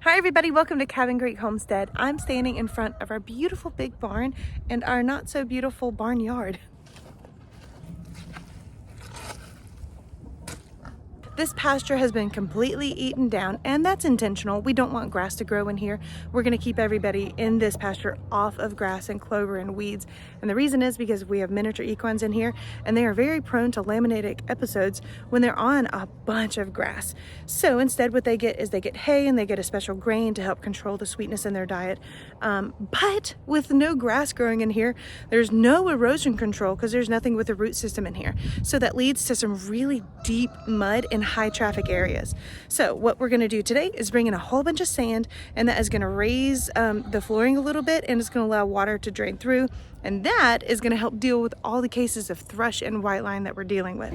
Hi everybody, welcome to Cabin Creek Homestead. I'm standing in front of our beautiful big barn and our not so beautiful barnyard. This pasture has been completely eaten down, and that's intentional. We don't want grass to grow in here. We're going to keep everybody in this pasture off of grass and clover and weeds. And the reason is because we have miniature equines in here, and they are very prone to laminitic episodes when they're on a bunch of grass. So instead what they get is they get hay and they get a special grain to help control the sweetness in their diet. But with no grass growing in here, there's no erosion control because there's nothing with a root system in here. So that leads to some really deep mud in high traffic areas. So what we're going to do today is bring in a whole bunch of sand, and that is going to raise the flooring a little bit, and it's going to allow water to drain through, and that is going to help deal with all the cases of thrush and whiteline that we're dealing with.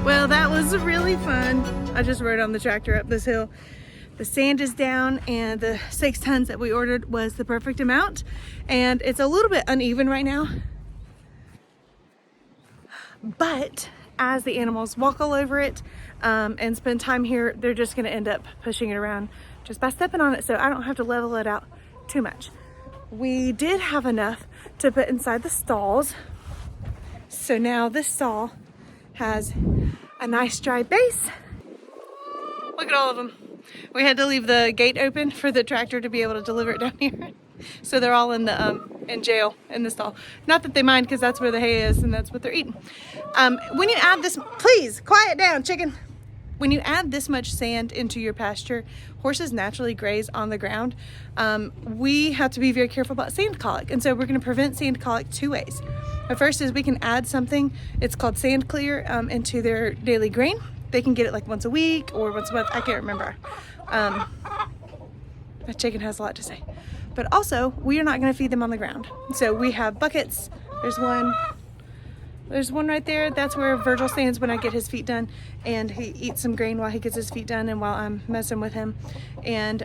Well, that was really fun. I just rode on the tractor up this hill. The sand is down, and the 6 tons that we ordered was the perfect amount. And it's a little bit uneven right now. But as the animals walk all over it and spend time here, they're just gonna end up pushing it around just by stepping on it, so I don't have to level it out too much. We did have enough to put inside the stalls. So now this stall has a nice dry base. Look at all of them. We had to leave the gate open for the tractor to be able to deliver it down here. So they're all in the in jail in the stall. Not that they mind, because that's where the hay is and that's what they're eating. When you add this, please quiet down, chicken. When you add this much sand into your pasture, horses naturally graze on the ground. We have to be very careful about sand colic, and so we're going to prevent sand colic 2 ways. The first is we can add something, it's called sand clear, into their daily grain. They can get it like once a week or once a month, I can't remember. That chicken has a lot to say. But also, we are not going to feed them on the ground. So we have buckets. There's one right there. That's where Virgil stands when I get his feet done, and he eats some grain while he gets his feet done and while I'm messing with him. And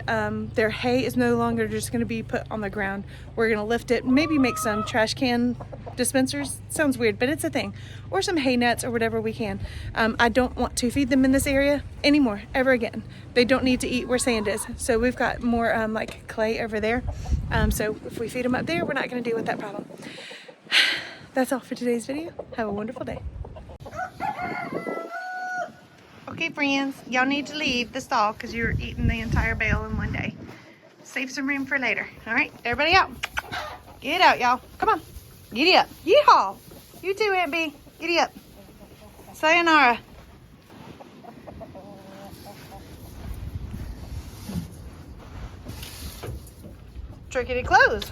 their hay is no longer just going to be put on the ground. We're going to lift it, maybe make some trash can dispensers. Sounds weird, but it's a thing. Or some hay nets or whatever we can. I don't want to feed them in this area anymore, ever again. They don't need to eat where sand is. So we've got more like clay over there. So if we feed them up there, we're not going to deal with that problem. That's all for today's video. Have a wonderful day. Okay, friends, y'all need to leave the stall because you're eating the entire bale in one day. Save some room for later. All right, everybody out. Get out, y'all. Come on. Giddy up. Yeehaw. You too, Aunt B. Giddy up. Sayonara. Trickety close.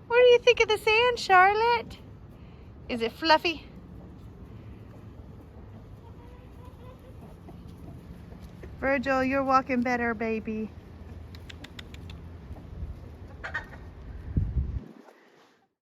What do you think? think of the sand, Charlotte? Is it fluffy? Virgil, you're walking better, baby.